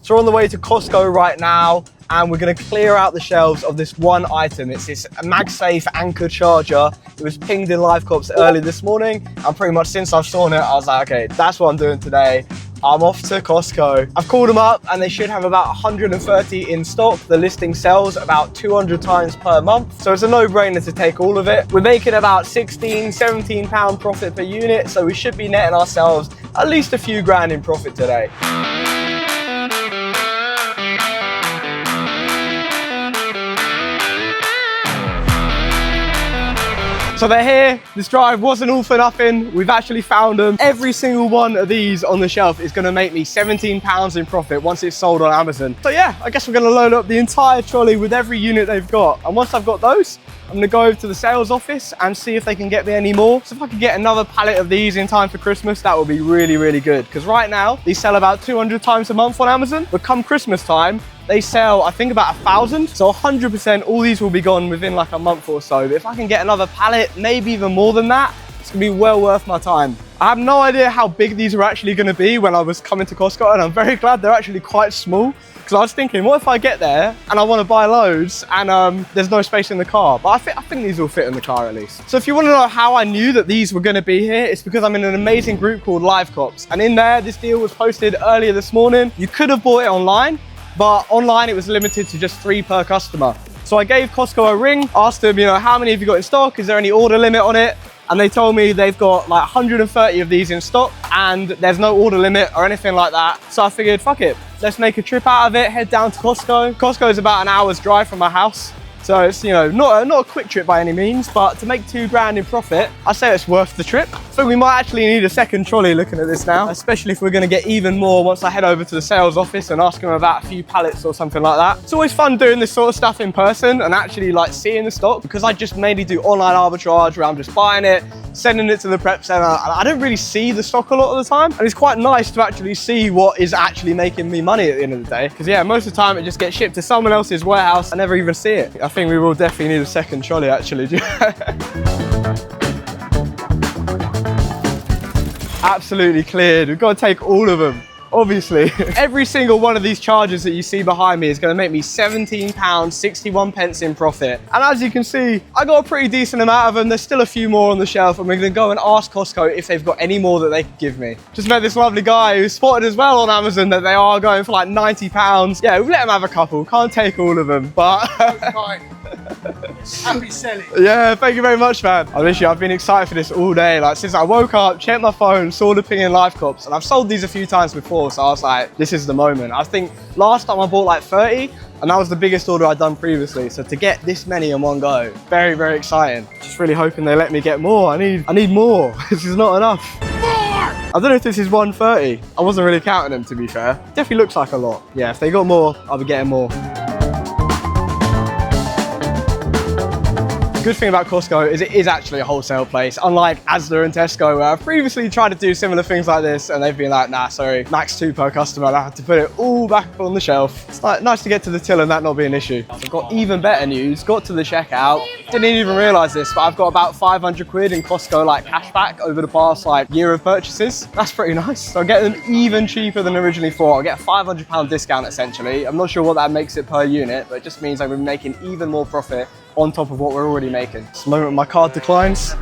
So we're on the way to Costco right now, and we're gonna clear out the shelves of this one item. It's this MagSafe anchor charger. It was pinged in LiveCops early this morning, and pretty much since I've saw it, I was like, okay, that's what I'm doing today. I'm off to Costco. I've called them up and they should have about 130 in stock. The listing sells about 200 times per month. So it's a no-brainer to take all of it. We're making about 16, 17 pound profit per unit. So we should be netting ourselves at least a few grand in profit today. So they're here. This drive wasn't all for nothing. We've actually found them. Every single one of these on the shelf is gonna make me 17 pounds in profit once it's sold on Amazon. So yeah, I guess we're gonna load up the entire trolley with every unit they've got. And once I've got those, I'm gonna go over to the sales office and see if they can get me any more. So if I could get another pallet of these in time for Christmas, that would be really, really good. Because right now, these sell about 200 times a month on Amazon. But come Christmas time, they sell, I think, about 1,000. So 100% all these will be gone within like a month or so. But if I can get another pallet, maybe even more than that, it's gonna be well worth my time. I have no idea how big these are actually gonna be when I was coming to Costco, and I'm very glad they're actually quite small. Because I was thinking, what if I get there and I want to buy loads and there's no space in the car? But I think these will fit in the car at least. So if you want to know how I knew that these were going to be here, it's because I'm in an amazing group called LiveCops. And in there, this deal was posted earlier this morning. You could have bought it online, but online it was limited to just 3 per customer. So I gave Costco a ring, asked them, you know, how many have you got in stock? Is there any order limit on it? And they told me they've got like 130 of these in stock and there's no order limit or anything like that. So I figured, fuck it, let's make a trip out of it, head down to Costco. Costco is about an hour's drive from my house. So it's, you know, not a quick trip by any means, but to make 2 grand in profit, I say it's worth the trip. So we might actually need a second trolley looking at this now, especially if we're gonna get even more once I head over to the sales office and ask them about a few pallets or something like that. It's always fun doing this sort of stuff in person and actually like seeing the stock, because I just mainly do online arbitrage where I'm just buying it, sending it to the prep center. I don't really see the stock a lot of the time. And it's quite nice to actually see what is actually making me money at the end of the day. Because yeah, most of the time it just gets shipped to someone else's warehouse. I never even see it. I think we will definitely need a second trolley actually. Absolutely cleared. We've got to take all of them. Obviously. Every single one of these chargers that you see behind me is going to make me £17.61 in profit. And as you can see, I got a pretty decent amount of them. There's still a few more on the shelf, and we're going to go and ask Costco if they've got any more that they could give me. Just met this lovely guy who spotted as well on Amazon that they are going for like £90. Yeah, we'll let him have a couple. Can't take all of them, but... Happy selling. Yeah, thank you very much, man. I've been excited for this all day. Like since I woke up, checked my phone, saw the ping in LiveCops, and I've sold these a few times before, so I was like, this is the moment. I think last time I bought like 30, and that was the biggest order I'd done previously. So to get this many in one go, very, very exciting. Just really hoping they let me get more. I need more. This is not enough. I don't know if this is 130. I wasn't really counting them, to be fair. Definitely looks like a lot. Yeah, if they got more, I'll be getting more. Good thing about Costco is it is actually a wholesale place, unlike Asda and Tesco, where I've previously tried to do similar things like this and they've been like, nah, sorry, max 2 per customer, and I had to put it all back on the shelf. It's like, nice to get to the till and that not be an issue. I've got even better news, got to the checkout, didn't even realise this, but I've got about 500 quid in Costco like cashback over the past like year of purchases. That's pretty nice. So I get them even cheaper than originally thought. I get a £500 discount essentially. I'm not sure what that makes it per unit, but it just means I'm gonna be making even more profit on top of what we're already making. It's the moment my card declines.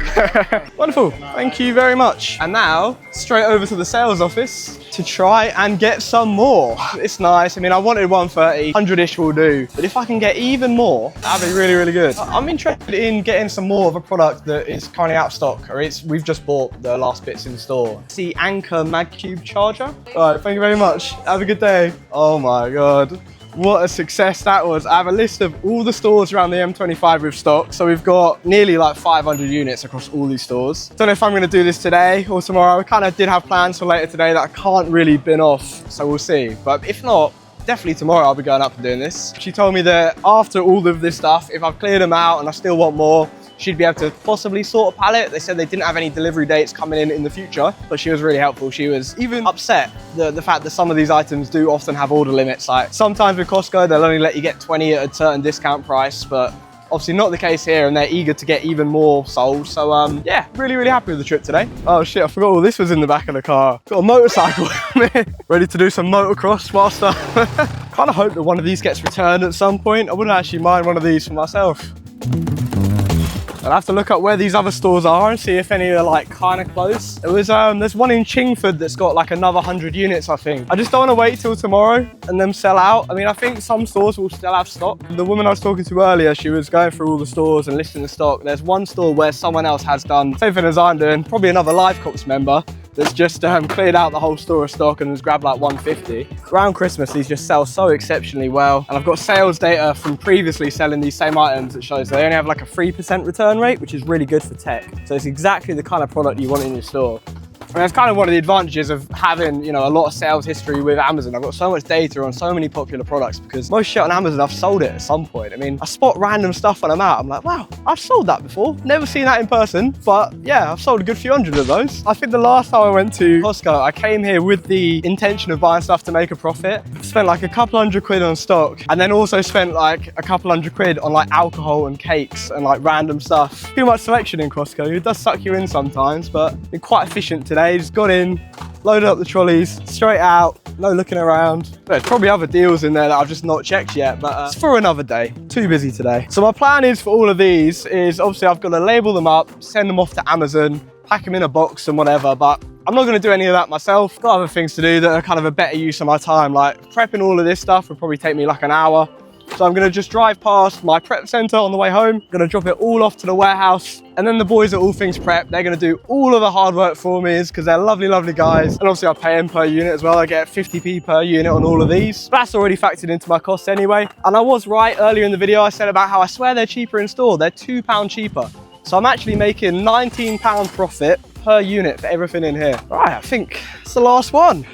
Wonderful, thank you very much. And now, straight over to the sales office to try and get some more. It's nice, I mean, I wanted 130, 100-ish will do. But if I can get even more, that'd be really, really good. I'm interested in getting some more of a product that is currently out of stock, or we've just bought the last bits in store. It's the Anchor MagCube charger. All right, thank you very much. Have a good day. Oh my God. What a success that was. I have a list of all the stores around the M25 with stock. So we've got nearly like 500 units across all these stores. Don't know if I'm going to do this today or tomorrow. I kind of did have plans for later today that I can't really bin off. So we'll see. But if not, definitely tomorrow I'll be going up and doing this. She told me that after all of this stuff, if I've cleared them out and I still want more, she'd be able to possibly sort a pallet. They said they didn't have any delivery dates coming in the future, but she was really helpful. She was even upset the fact that some of these items do often have order limits. Like sometimes with Costco, they'll only let you get 20 at a certain discount price, but Obviously not the case here, and they're eager to get even more sold. So yeah, really happy with the trip today. Oh shit, I forgot all this was in the back of the car. Got a motorcycle with me. Ready to do some motocross master. Kind of hope that one of these gets returned at some point. I wouldn't actually mind one of these for myself. I'll have to look up where these other stores are and see if any are like kind of close. There's one in Chingford that's got like another 100 units, I think. I just don't want to wait till tomorrow and them sell out. I mean, I think some stores will still have stock. The woman I was talking to earlier, she was going through all the stores and listing the stock. There's one store where someone else has done same thing as I'm doing, probably another LiveCops member, that's just cleared out the whole store of stock and has grabbed like 150. Around Christmas, these just sell so exceptionally well. And I've got sales data from previously selling these same items that shows they only have like a 3% return rate, which is really good for tech. So it's exactly the kind of product you want in your store. And that's kind of one of the advantages of having, you know, a lot of sales history with Amazon. I've got so much data on so many popular products because most shit on Amazon, I've sold it at some point. I mean, I spot random stuff when I'm out. I'm like, wow, I've sold that before. Never seen that in person, but yeah, I've sold a good few hundred of those. I think the last time I went to Costco, I came here with the intention of buying stuff to make a profit. Spent like a couple £100 on stock, and then also spent like a couple £100 on like alcohol and cakes and like random stuff. Too much selection in Costco. It does suck you in sometimes, but been quite efficient today. Just got in, loaded up the trolleys, straight out, no looking around. There's probably other deals in there that I've just not checked yet, but it's for another day. Too busy today. So my plan is for all of these is obviously I've got to label them up, send them off to Amazon, pack them in a box and whatever, but I'm not going to do any of that myself. Got other things to do that are kind of a better use of my time. Like prepping all of this stuff would probably take me like an hour. So I'm going to just drive past my prep center on the way home. Going to drop it all off to the warehouse. And then the boys at All Things Prep, they're going to do all of the hard work for me because they're lovely, lovely guys. And obviously I pay them per unit as well. I get 50p per unit on all of these. That's already factored into my costs anyway. And I was right earlier in the video. I said about how I swear they're cheaper in store. They're £2 cheaper. So I'm actually making £19 profit per unit for everything in here. All right, I think it's the last one.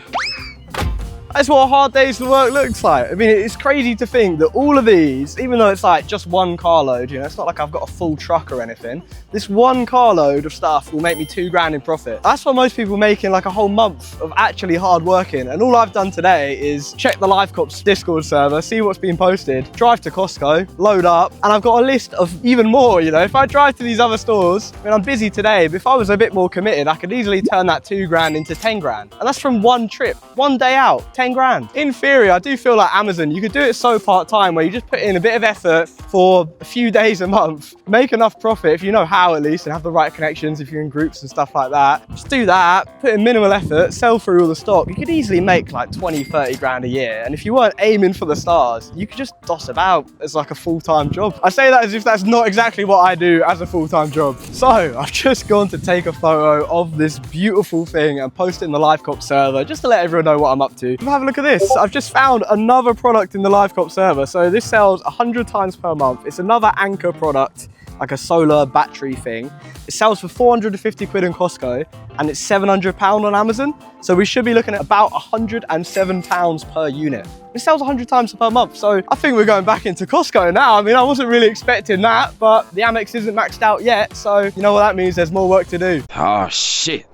That's what a hard day's work looks like. I mean, it's crazy to think that all of these, even though it's like just one carload, you know, it's not like I've got a full truck or anything. This one carload of stuff will make me £2 in profit. That's what most people make in like a whole month of actually hard working. And all I've done today is check the LiveCops Discord server, see what's been posted, drive to Costco, load up, and I've got a list of even more, you know. If I drive to these other stores, I mean, I'm busy today, but if I was a bit more committed, I could easily turn that £2 into 10 grand. And that's from one trip, one day out, 10 grand. In theory, I do feel like Amazon, you could do it so part-time where you just put in a bit of effort for a few days a month, make enough profit if you know how at least, and have the right connections if you're in groups and stuff like that. Just do that, put in minimal effort, sell through all the stock. You could easily make like 20, 30 grand a year. And if you weren't aiming for the stars, you could just doss about as like a full-time job. I say that as if that's not exactly what I do as a full-time job. So I've just gone to take a photo of this beautiful thing and post it in the LiveCops server just to let everyone know what I'm up to. Have a look at this. I've just found another product in the LiveCops server. So this sells 100 times per month. It's another Anchor product, like a solar battery thing. It sells for 450 quid in Costco and it's £700 on Amazon. So we should be looking at about £107 per unit. It sells 100 times per month. So I think we're going back into Costco now. I mean, I wasn't really expecting that, but the Amex isn't maxed out yet. So you know what that means? There's more work to do. Oh shit.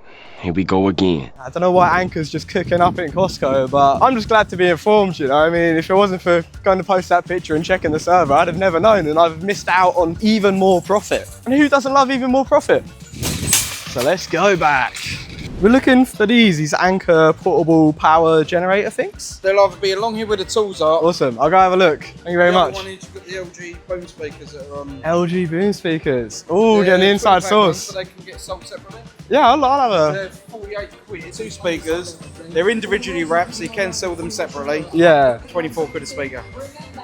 Here we go again. I don't know why Anchor's just cooking up in Costco, but I'm just glad to be informed, you know. I mean, if it wasn't for going to post that picture and checking the server, I'd have never known, and I've missed out on even more profit. And who doesn't love even more profit? So let's go back. We're looking for these Anchor portable power generator things. They'll either be along here where the tools are. Awesome, I'll go have a look. Thank you very much. One is you've got the LG boom speakers that are on. LG boom speakers. Oh, yeah, getting the inside source. So they can get sold separately. Yeah, I'll have a... They're 48 quid, 2 speakers. They're individually wrapped, so you can sell them separately. Yeah. 24 quid a speaker.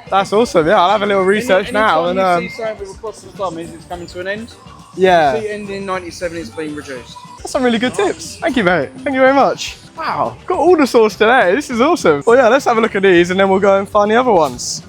That's awesome, yeah, I'll have a little research now. And you see something with across the dummies, it's coming to an end. Yeah. You see ending in 97, it's been reduced. That's some really good tips. Thank you, mate. Thank you very much. Wow, got all the sauce today. This is awesome. Well, yeah, let's have a look at these and then we'll go and find the other ones.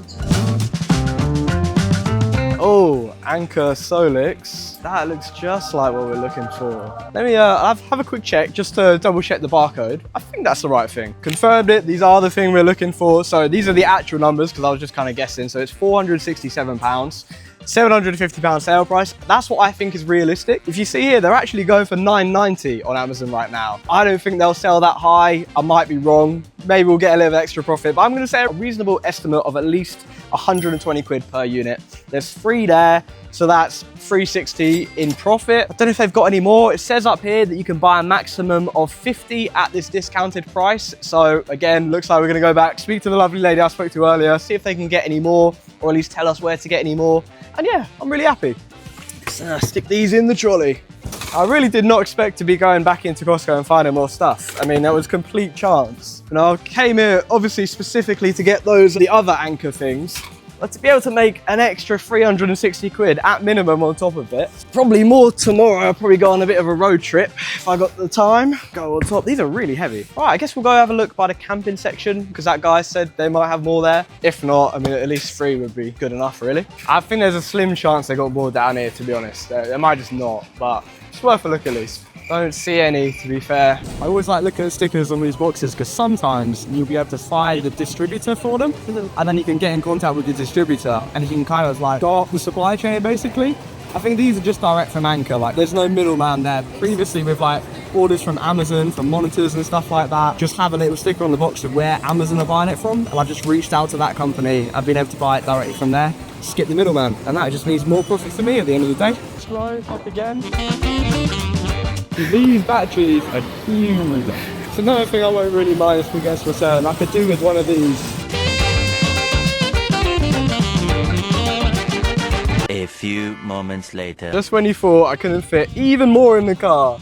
Oh, Anchor Solix. That looks just like what we're looking for. Let me have a quick check just to double check the barcode. I think that's the right thing. Confirmed it. These are the thing we're looking for. So these are the actual numbers because I was just kind of guessing. So it's £467. £750 sale price. That's what I think is realistic. If you see here, they're actually going for £9.90 on Amazon right now. I don't think they'll sell that high. I might be wrong. Maybe we'll get a little extra profit, but I'm going to say a reasonable estimate of at least 120 quid per unit. There's 3 there, so that's 360 in profit. I don't know if they've got any more. It says up here that you can buy a maximum of 50 at this discounted price. So again, looks like we're going to go back, speak to the lovely lady I spoke to earlier, see if they can get any more, or at least tell us where to get any more. And yeah, I'm really happy. So stick these in the trolley. I really did not expect to be going back into Costco and finding more stuff. I mean, that was complete chance. You know, I came here obviously specifically to get the other anchor things, but to be able to make an extra 360 quid at minimum on top of it. Probably more tomorrow. I'll probably go on a bit of a road trip if I got the time. Go on top. These are really heavy. All right, I guess we'll go have a look by the camping section because that guy said they might have more there. If not, I mean, at least 3 would be good enough, really. I think there's a slim chance they got more down here, to be honest. They might just not, but it's worth a look at least. Don't see any, to be fair. I always like looking at stickers on these boxes because sometimes you'll be able to find the distributor for them, and then you can get in contact with the distributor and you can kind of like start the supply chain basically. I think these are just direct from Anchor, like there's no middleman there. Previously with like orders from Amazon, from monitors and stuff like that, just have a little sticker on the box of where Amazon are buying it from, and I've just reached out to that company. I've been able to buy it directly from there, skip the middleman, and that just means more profit for me at the end of the day. Scroll up again. These batteries are huge. It's another thing I won't really mind if we get for sale, and I could do with one of these. A few moments later. Just when you thought I couldn't fit even more in the car,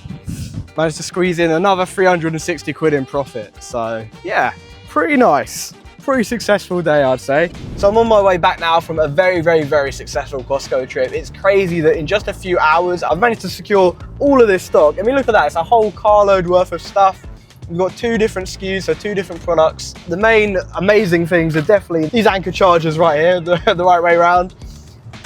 managed to squeeze in another 360 quid in profit. So yeah, pretty nice. Pretty successful day, I'd say. So I'm on my way back now from a very, very, very successful Costco trip. It's crazy that in just a few hours, I've managed to secure all of this stock. I mean, look at that, it's a whole carload worth of stuff. We've got 2 different SKUs, so 2 different products. The main amazing things are definitely these anchor chargers right here, the right way around.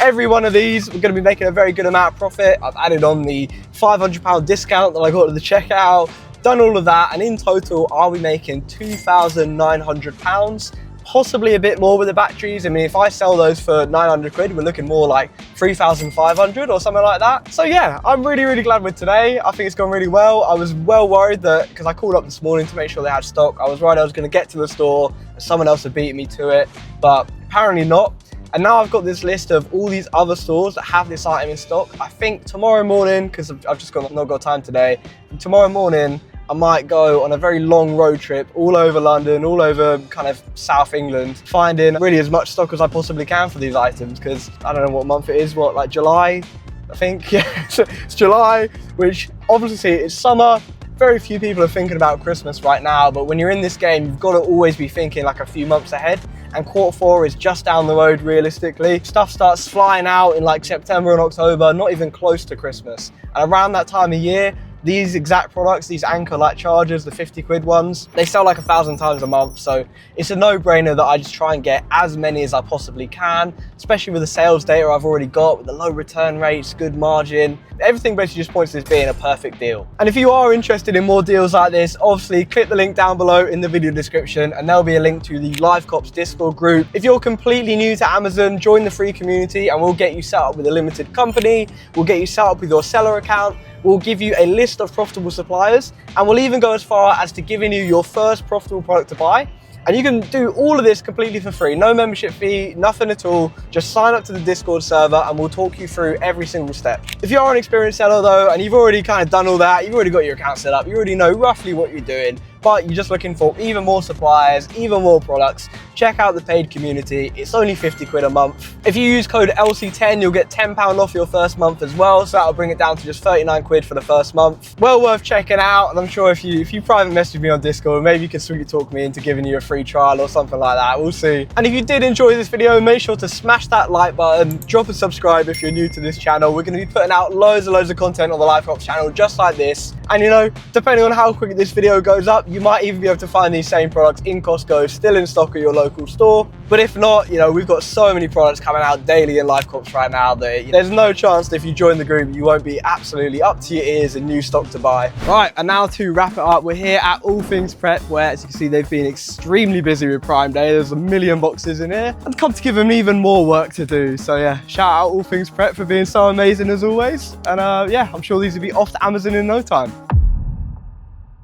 Every one of these, we're going to be making a very good amount of profit. I've added on the £500 discount that I got at the checkout. Done all of that, and in total, I'll be making £2,900, possibly a bit more with the batteries. I mean, if I sell those for 900 quid, we're looking more like 3,500 or something like that. So yeah, I'm really, really glad with today. I think it's gone really well. I was well worried that, because I called up this morning to make sure they had stock, I was worried I was going to get to the store and someone else had beaten me to it, but apparently not. And now I've got this list of all these other stores that have this item in stock. I think tomorrow morning, because I've just not got time today, tomorrow morning, I might go on a very long road trip all over London, all over kind of South England, finding really as much stock as I possibly can for these items, because I don't know what month it is, like July, I think, yeah, it's July, which obviously it's summer. Very few people are thinking about Christmas right now, but when you're in this game, you've got to always be thinking like a few months ahead, and Q4 is just down the road realistically. Stuff starts flying out in like September and October, not even close to Christmas. And around that time of year, these exact products, these Anchor light chargers, the 50 quid ones, they sell like 1,000 times a month. So it's a no-brainer that I just try and get as many as I possibly can, especially with the sales data I've already got, with the low return rates, good margin. Everything basically just points to this being a perfect deal. And if you are interested in more deals like this, obviously click the link down below in the video description, and there'll be a link to the LiveCops Discord group. If you're completely new to Amazon, join the free community and we'll get you set up with a limited company. We'll get you set up with your seller account. We'll give you a list of profitable suppliers, and we'll even go as far as to giving you your first profitable product to buy. And you can do all of this completely for free. No membership fee, nothing at all. Just sign up to the Discord server and we'll talk you through every single step. If you are an experienced seller though, and you've already kind of done all that, you've already got your account set up, you already know roughly what you're doing, but you're just looking for even more suppliers, even more products, check out the paid community. It's only 50 quid a month. If you use code LC10, you'll get £10 off your first month as well. So that'll bring it down to just 39 quid for the first month. Well worth checking out. And I'm sure if you private message me on Discord, maybe you can sweet talk me into giving you a free trial or something like that. We'll see. And if you did enjoy this video, make sure to smash that like button, drop a subscribe if you're new to this channel. We're going to be putting out loads and loads of content on the LiveCops channel just like this. And you know, depending on how quick this video goes up, you might even be able to find these same products in Costco, still in stock at your local store. But if not, you know, we've got so many products coming out daily in LiveCops right now that there's no chance that if you join the group, you won't be absolutely up to your ears in new stock to buy. Right, and now to wrap it up, we're here at All Things Prep, where as you can see, they've been extremely busy with Prime Day. There's a million boxes in here and come to give them even more work to do. So yeah, shout out All Things Prep for being so amazing as always. And yeah, I'm sure these will be off to Amazon in no time.